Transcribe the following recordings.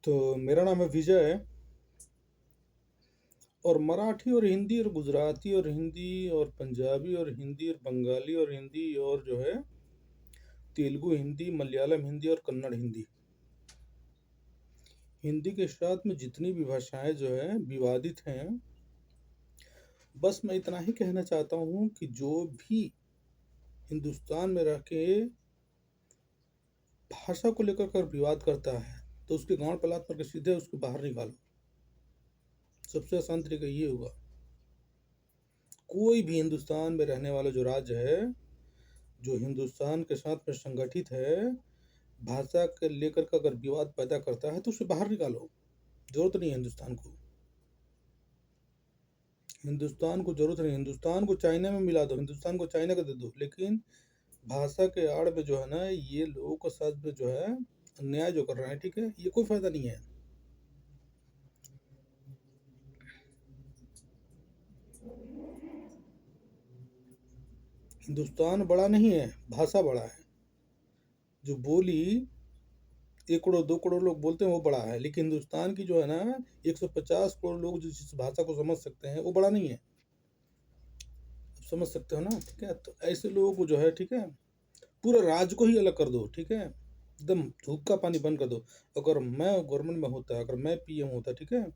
तो मेरा नाम है विजय। और मराठी और हिंदी और गुजराती और हिंदी और पंजाबी और हिंदी और बंगाली और हिंदी और जो है तेलुगु हिंदी, मलयालम हिंदी और कन्नड़ हिंदी। हिंदी के साथ में जितनी भी भाषाएं जो है विवादित हैं। बस मैं इतना ही कहना चाहता हूँ कि जो भी हिंदुस्तान में रह के भाषा को लेकर कर विवाद करता है तो उसके गांड पलाट करके सीधे उसको बाहर निकालो। सबसे आसान तरीका ये होगा। कोई भी हिंदुस्तान में रहने वाला जो राज्य है, जो हिंदुस्तान के साथ में संगठित है, भाषा के लेकर का अगर विवाद पैदा करता है तो उसे बाहर निकालो। जरूरत नहीं है हिंदुस्तान को। हिंदुस्तान को जरूरत नहीं। हिंदुस्तान को चाइना में मिला दो, हिंदुस्तान को चाइना का दे दो, लेकिन भाषा के आड़ में जो है ना, ये लोगों के साथ में जो है अन्याय जो कर रहे हैं, ठीक है, ये कोई फायदा नहीं है। हिंदुस्तान बड़ा नहीं है, भाषा बड़ा है। जो बोली 1 करोड़ 2 करोड़ लोग बोलते हैं वो बड़ा है, लेकिन हिंदुस्तान की जो है ना 150 करोड़ लोग जो जिस भाषा को समझ सकते हैं वो बड़ा नहीं है। आप समझ सकते हो ना, ठीक है। तो ऐसे लोगों को जो है, ठीक है, पूरा राज्य को ही अलग कर दो, ठीक है, एकदम धूप का पानी बंद कर दो। अगर मैं गवर्नमेंट में होता, अगर मैं पीएम होता, ठीक है,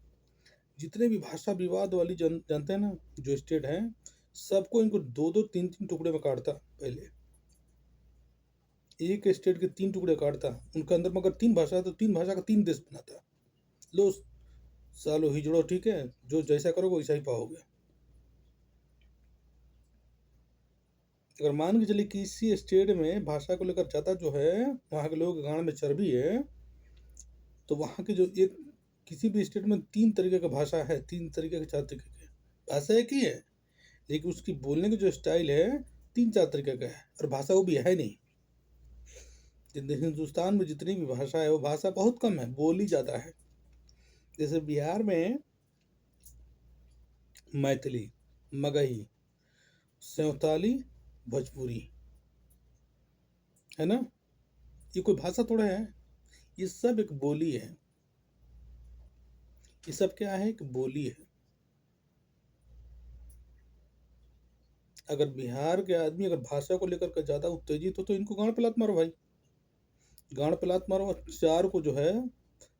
जितने भी भाषा विवाद वाली जानते हैं ना जो स्टेट हैं, सबको इनको 2-2 3-3 टुकड़े में काटता। पहले एक स्टेट के 3 टुकड़े काटता, उनके अंदर में अगर 3 भाषा है तो 3 भाषा का 3 देश बनाता। लो सालो हिजड़ो, ठीक है, जो जैसा करोगे वैसा ही पाओगे। अगर मान के चलिए किसी स्टेट में भाषा को लेकर ज़्यादा जो है वहाँ के लोगों के गांड में चर्बी है, तो वहाँ की जो एक किसी भी स्टेट में 3 तरीके का भाषा है, 3 तरीके के 4 तरीके के भाषा एक ही है, लेकिन उसकी बोलने की जो स्टाइल है 3-4 तरीके का है, और भाषा वो भी है नहीं। हिंदुस्तान में जितनी भी भाषा है वो भाषा बहुत कम है, बोली ज़्यादा है। जैसे बिहार में मैथिली, मगही, संताली, भोजपुरी, है ना, ये कोई भाषा थोड़ा है, ये सब एक बोली है। ये सब क्या है, एक बोली है। अगर बिहार के आदमी अगर भाषा को लेकर के ज़्यादा उत्तेजित हो तो इनको गांड पे लात मारो भाई, गांड पे लात मारो। और चार को जो है,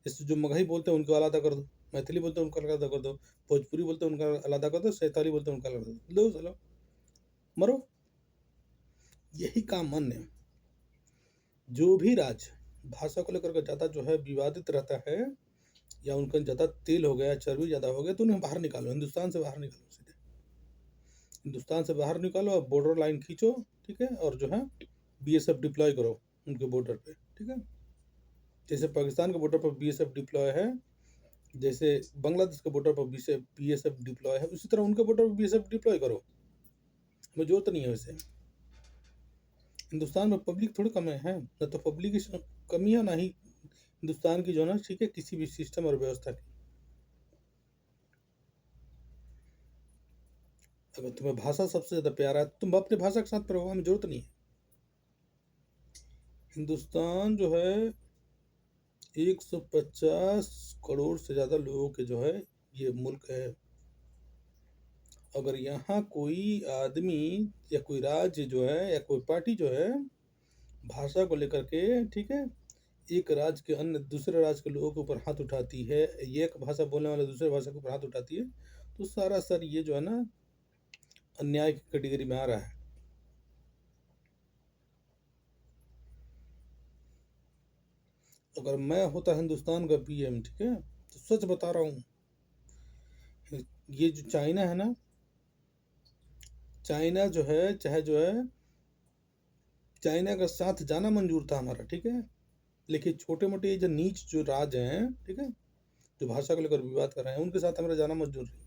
इससे जो मगही बोलते हैं उनको अलग कर दो, मैथिली बोलते हैं उनको अलग कर दो, भोजपुरी बोलते हैं उनका अलग कर दो, सैताली बोलते हैं उनका अलग कर दो, लो चलो मरो। यही काम मन है। जो भी राज्य भाषा को लेकर के ज़्यादा जो है विवादित रहता है, या उनका ज़्यादा तेल हो गया, चर्बी ज़्यादा हो गया, तो उन्हें बाहर निकालो, हिंदुस्तान से बाहर निकालो सीधे। हिंदुस्तान से बाहर निकालो और बॉर्डर लाइन खींचो, ठीक है, और जो है बीएसएफ डिप्लॉय करो उनके बॉर्डर पे, ठीक है। जैसे पाकिस्तान के बॉर्डर पर बीएसएफ डिप्लॉय है, जैसे बांग्लादेश के बॉर्डर पर बीएसएफ डिप्लॉय है, उसी तरह उनके बॉर्डर पर बीएसएफ डिप्लॉय करो। हमें जरूरत नहीं है वैसे। हिंदुस्तान में पब्लिक थोड़ी कम है ना, तो पब्लिक की कमी है ना ही हिंदुस्तान की जो है ना, ठीक है, किसी भी सिस्टम और व्यवस्था की। अगर तुम्हें भाषा सबसे ज़्यादा प्यारा है तो तुम अपनी भाषा के साथ रहो, हमें जरूरत नहीं है। हिंदुस्तान जो है 150 करोड़ से ज़्यादा लोगों के जो है ये मुल्क है। अगर यहाँ कोई आदमी या कोई राज्य जो है या कोई पार्टी जो है भाषा को लेकर के, ठीक है, एक राज्य के अन्य दूसरे राज्य के लोगों के ऊपर हाथ उठाती है, एक भाषा बोलने वाले दूसरे भाषा के ऊपर हाथ उठाती है, तो सारा सर ये जो है ना अन्याय की कैटेगरी में आ रहा है। अगर मैं होता हिंदुस्तान का पीएम, ठीक है, तो सच बता रहा हूँ, ये जो चाइना है ना, चाइना जो है, चाहे जो है चाइना का साथ जाना मंजूर था हमारा, ठीक है, लेकिन छोटे मोटे ये जो नीच जो राज हैं, ठीक है, जो भाषा को लेकर विवाद कर रहे हैं, उनके साथ हमारा जाना मंजूर नहीं।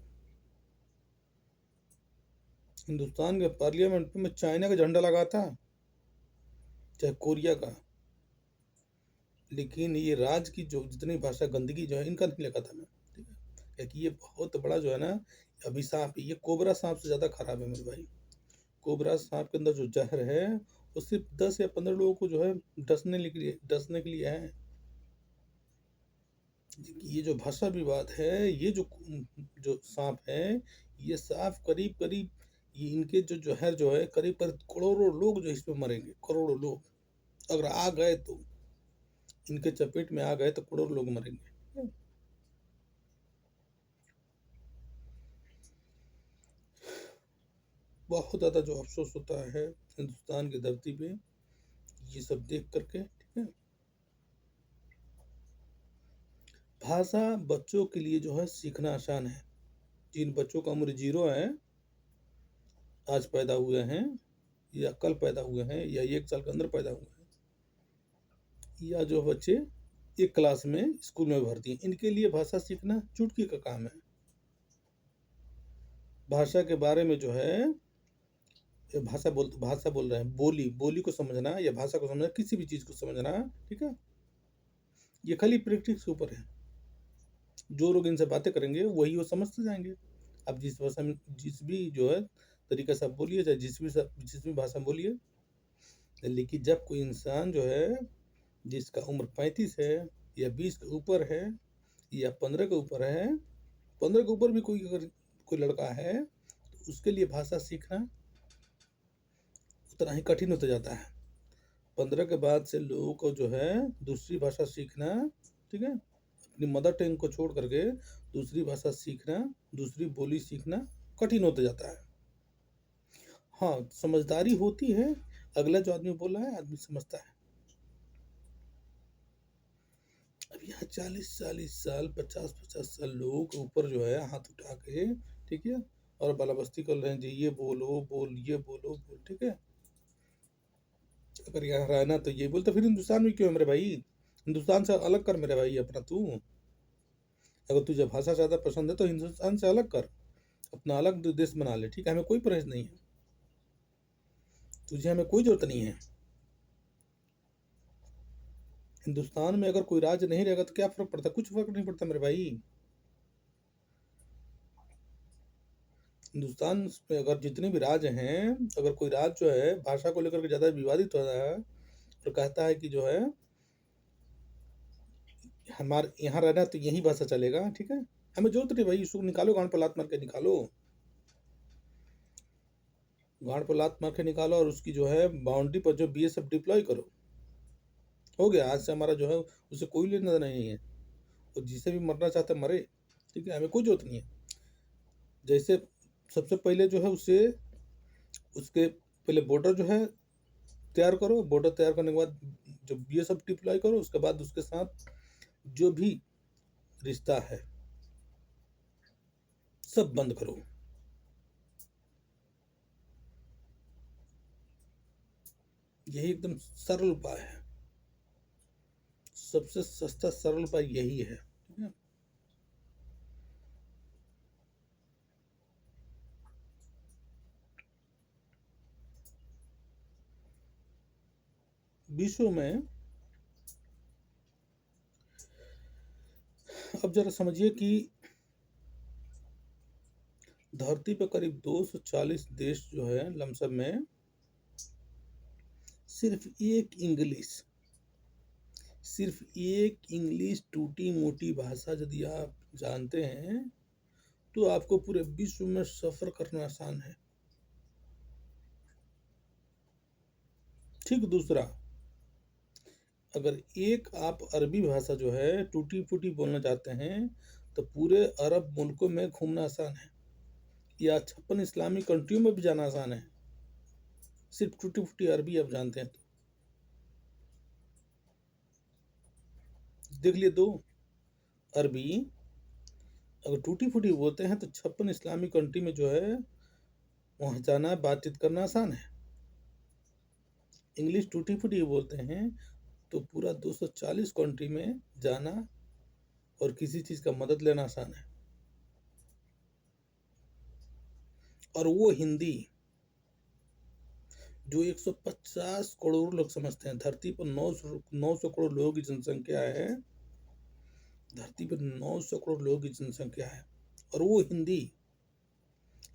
हिंदुस्तान के पार्लियामेंट में चाइना का झंडा लगा था, चाहे कोरिया का, लेकिन ये राज की जो जितनी भाषा गंदगी जो है इनका नहीं लगा था मैं, ठीक है, क्योंकि ये बहुत बड़ा जो है ना अभिशाप, ये कोबरा सांप से ज़्यादा खराब है मेरे भाई। कोबरा सांप के अंदर जो जहर है वो सिर्फ 10 या 15 लोगों को जो है डसने के लिए है। ये जो भाषा विवाद है, ये जो सांप है, ये सांप करीब-करीब ये इनके जो ज़हर जो है करीब-करीब करोड़ों लोग जो इसमें मरेंगे, करोड़ों लोग। अगर आ गए तो, इनके चपेट में आ गए तो करोड़ों लोग मरेंगे। बहुत ज़्यादा जो अफ़सोस होता है हिंदुस्तान की धरती पे, ये सब देख कर के, ठीक है? भाषा बच्चों के लिए जो है सीखना आसान है। जिन बच्चों का उम्र 0 है, आज पैदा हुए हैं या कल पैदा हुए हैं या 1 साल के अंदर पैदा हुए हैं, या जो बच्चे एक क्लास में स्कूल में भर्ती हैं, इनके लिए भाषा सीखना चुटकी का काम है। भाषा के बारे में जो है भाषा बोल रहे हैं, बोली को समझना या भाषा को समझना, किसी भी चीज़ को समझना, ठीक है? ये खाली प्रैक्टिस के ऊपर है। जो लोग इनसे बातें करेंगे वही वो समझते जाएंगे। अब जिस भाषा में जिस भी जो है तरीका से आप बोलिए, चाहे जिस भी भाषा में बोलिए, लेकिन जब कोई इंसान जो है जिसका उम्र 35 है या 20 के ऊपर है या 15 के ऊपर है, 15 के ऊपर भी अगर कोई लड़का है तो उसके लिए भाषा सीखना उतना ही कठिन होता जाता है। 15 के बाद से लोगों को जो है दूसरी भाषा सीखना, ठीक है, अपनी मदर टंग को छोड़ करके दूसरी भाषा सीखना, दूसरी बोली सीखना कठिन होता जाता है। हाँ, समझदारी होती है, अगला जो आदमी बोल रहा है आदमी समझता है। अब यहाँ 40-40 साल, 50-50 साल लोगों के ऊपर जो है हाथ उठा के, ठीक है, और बालाबस्ती कर रहे हैं जी, ये बोल, ठीक है। अगर यहाँ रहना तो ये बोल, तो फिर हिंदुस्तान में क्यों है मेरे भाई? हिंदुस्तान से अलग कर मेरे भाई अपना तू। अगर तुझे भाषा ज़्यादा पसंद है तो हिंदुस्तान से अलग कर, अपना अलग देश बना ले, ठीक है, हमें कोई परहेज नहीं है, तुझे हमें कोई जरूरत नहीं है। हिंदुस्तान में अगर कोई राज्य नहीं रहेगा तो क्या फर्क पड़ता? कुछ फर्क नहीं पड़ता मेरे भाई। हिंदुस्तान में अगर जितने भी राज्य हैं, अगर कोई राज्य जो है भाषा को लेकर के ज़्यादा विवादित हो रहा है और कहता है कि जो है हमारे यहाँ रहना तो यही भाषा चलेगा, ठीक है, हमें जरूरत नहीं भाई, इसको निकालो, गांड पर लात मार के निकालो, गांड पर लात मार के निकालो, और उसकी जो है बाउंड्री पर जो BSF डिप्लॉय करो। हो गया, आज से हमारा जो है उससे कोई लेना देना नहीं है, और जिसे भी मरना चाहता है मरे, ठीक है, हमें कोई जरूरत नहीं है। जैसे सबसे पहले जो है उसके पहले बॉर्डर जो है तैयार करो, बॉर्डर तैयार करने के बाद जो BSF डिप्लॉय करो, उसके बाद उसके साथ जो भी रिश्ता है सब बंद करो। यही एकदम सरल उपाय है, सबसे सस्ता सरल उपाय यही है, ठीक है। विश्व में अब जरा समझिए कि धरती पर करीब 240 देश जो है लमसम में सिर्फ एक इंग्लिश टूटी मोटी भाषा यदि आप जानते हैं तो आपको पूरे विश्व में सफर करना आसान है। ठीक, दूसरा, अगर एक आप अरबी भाषा जो है टूटी फूटी बोलना चाहते हैं तो पूरे अरब मुल्कों में घूमना आसान है, या 56 इस्लामी कंट्रियों में भी जाना आसान है, सिर्फ टूटी फूटी अरबी आप जानते हैं तो। देख लिए, दो अरबी अगर टूटी फूटी बोलते हैं तो 56 इस्लामी कंट्री में जो है वहाँ जाना बातचीत करना आसान है। इंग्लिश टूटी फूटी बोलते हैं तो पूरा 240 कंट्री में जाना और किसी चीज़ का मदद लेना आसान है। और वो हिंदी जो 150 करोड़ लोग समझते हैं, धरती पर 900 करोड़ लोगों की जनसंख्या है, धरती पर 900 करोड़ लोगों की जनसंख्या है, और वो हिंदी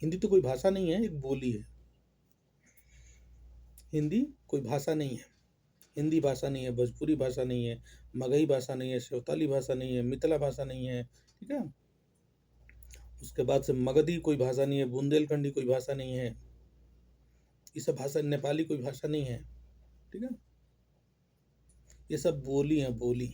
हिंदी तो कोई भाषा नहीं है, एक बोली है। हिंदी कोई भाषा नहीं है, हिंदी भाषा नहीं है, भोजपुरी भाषा नहीं है, मगही भाषा नहीं है, शेवताली भाषा नहीं है, मिथिला भाषा नहीं है, ठीक है। उसके बाद से मगधी कोई भाषा नहीं है, बुंदेलखंडी कोई भाषा नहीं है, ये सब भाषा, नेपाली कोई भाषा नहीं है, ठीक है। ये सब बोली है, बोली।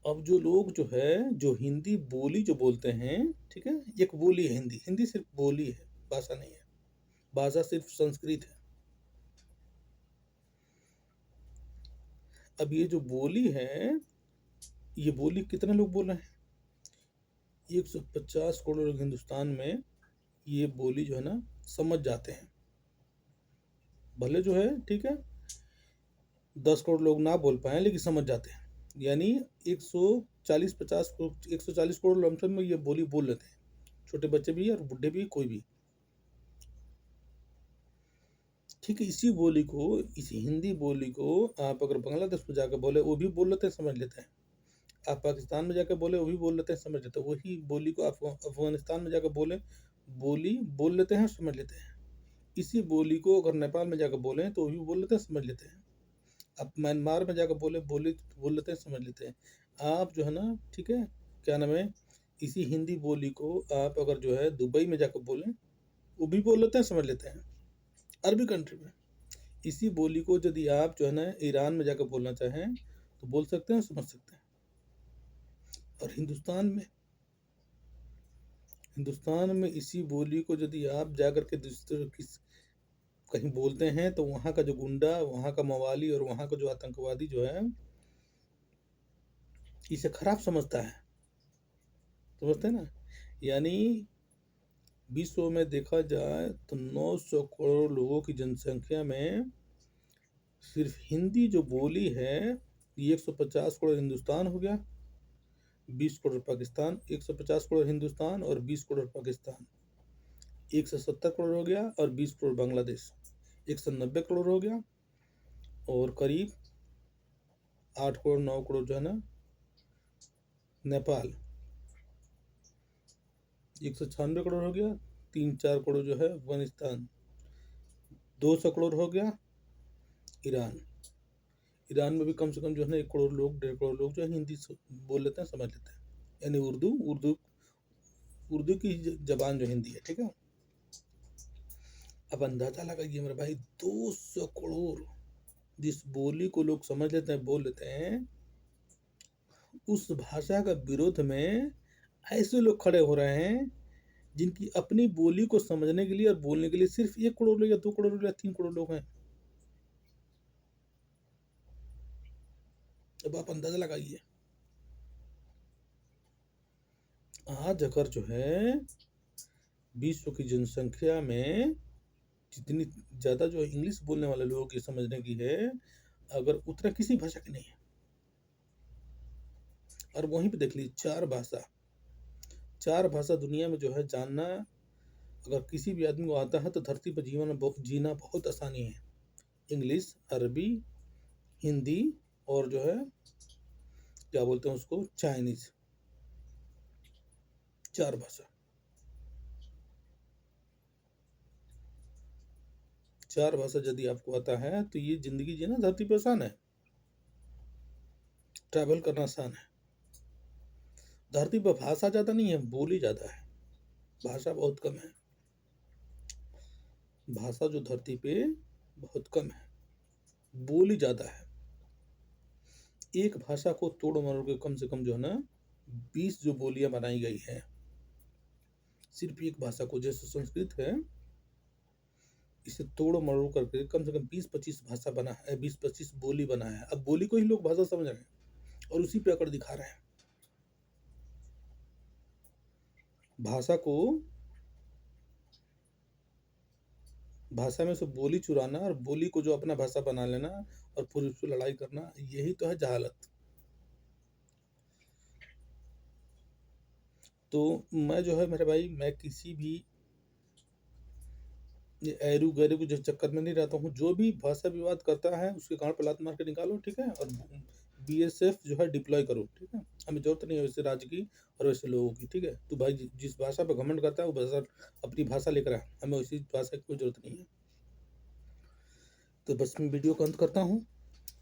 अब जो लोग जो है, जो हिंदी बोली जो बोलते हैं, ठीक है, एक बोली है हिंदी, हिंदी सिर्फ बोली है, भाषा नहीं है। भाषा सिर्फ संस्कृत है। अब ये जो बोली है, ये बोली कितने लोग बोल रहे हैं? 150 करोड़ लोग हिंदुस्तान में ये बोली जो है ना समझ जाते हैं। भले जो है, ठीक है, 10 करोड़ लोग ना बोल पाए लेकिन समझ जाते हैं। यानी 140 करोड़ लमसम में ये बोली बोल लेते हैं, छोटे बच्चे भी और बुढ़े भी, कोई भी, ठीक है। इसी बोली को, इसी हिंदी बोली को आप अगर बांग्लादेश में जाकर बोले वो भी बोल लेते हैं, समझ लेते हैं। आप पाकिस्तान में जाकर बोले वो भी बोल लेते हैं, समझ लेते हैं। वही बोली को आप अफगानिस्तान में जाकर बोले, बोली बोल लेते हैं, समझ लेते हैं। इसी बोली को अगर नेपाल में जाकर बोले तो वो भी बोल लेते हैं, समझ लेते हैं। आप म्यांमार में जाकर बोले, बोल लेते हैं, समझ लेते हैं। आप जो है ना, ठीक है, क्या नाम है, इसी हिंदी बोली को आप अगर जो है दुबई में जाकर बोले वो भी बोल लेते हैं, समझ लेते हैं, अरबी कंट्री में। इसी बोली को यदि आप जो है ना ईरान में जाकर बोलना चाहें तो बोल सकते हैं, समझ सकते हैं। और हिंदुस्तान में इसी बोली को यदि आप जाकर के दूसरे किस कहीं बोलते हैं तो वहाँ का जो गुंडा, वहाँ का मवाली और वहाँ का जो आतंकवादी जो है इसे खराब समझता है, समझते हैं ना। यानी विश्व में देखा जाए तो 900 करोड़ लोगों की जनसंख्या में सिर्फ हिंदी जो बोली है, ये 150 करोड़ हिंदुस्तान हो गया, 20 करोड़ पाकिस्तान, 150 करोड़ हिंदुस्तान और 20 करोड़ पाकिस्तान, 170 करोड़ हो गया, और 20 करोड़ बांग्लादेश, 190 करोड़ हो गया, और करीब 8 करोड़ 9 करोड़ जो है ना नेपाल, 196 करोड़ हो गया, 3-4 करोड़ जो है अफगानिस्तान, 200 करोड़ हो गया ईरान। ईरान में भी कम से कम जो है ना 1 करोड़ लोग, 1.5 करोड़ लोग जो है हिंदी बोल लेते हैं, समझ लेते हैं। यानी उर्दू की जबान जो हिंदी है, ठीक है। अब अंदाजा लगाइए मेरे भाई, 200 करोड़ जिस बोली को लोग समझ लेते हैं, बोल लेते हैं, उस भाषा का विरोध में ऐसे लोग खड़े हो रहे हैं जिनकी अपनी बोली को समझने के लिए और बोलने के लिए सिर्फ 1 करोड़ लोग या 2 करोड़ लोग या 3 करोड़ लोग हैं। अब आप अंदाजा लगाइए। आज अगर जो है विश्व की जनसंख्या में जितनी ज़्यादा जो इंग्लिश बोलने वाले लोगों की समझने की है, अगर उतना किसी भाषा की नहीं है। और वहीं पे देख लीजिए, 4 भाषा दुनिया में जो है जानना, अगर किसी भी आदमी को आता है तो धरती पर जीना बहुत आसानी है। इंग्लिश, अरबी, हिंदी और जो है क्या बोलते हैं उसको, चाइनीज, 4 भाषा। 4 भाषा यदि आपको आता है तो ये जिंदगी जीना धरती पर आसान है, ट्रैवल करना आसान है। धरती पर भाषा ज़्यादा नहीं है, बोली ज़्यादा है, भाषा बहुत कम है। भाषा जो धरती पे बहुत कम है, बोली ज़्यादा है। एक भाषा को तोड़ मरोड़ के कम से कम जो है ना 20 जो बोलियां बनाई गई है, सिर्फ एक भाषा को। जैसे संस्कृत है, इसे तोड़ मरोड़ करके कम से कम 20-25 भाषा बना है, 20-25 बोली बना है। अब बोली को ही लोग भाषा समझ रहे हैं और उसी पे अकड़ दिखा रहे हैं। भाषा में से बोली चुराना और बोली को जो अपना भाषा बना लेना और फिर उससे लड़ाई करना, यही तो है जहालत। तो मैं जो है मेरे भाई, मैं किसी भी ये एरू गैरू के जो चक्कर में नहीं रहता हूँ। जो भी भाषा विवाद करता है उसके गांड पे लात मार के निकालो, ठीक है, और बीएसएफ जो है डिप्लॉय करो, ठीक है। हमें जरूरत नहीं है वैसे राज्य की और वैसे लोगों की, ठीक है। तो भाई जिस भाषा पे घमंड करता है वो भाषा, अपनी भाषा लेकर आए, हमें वैसी भाषा की कोई जरूरत नहीं है। तो बस मैं वीडियो का अंत करता हूँ।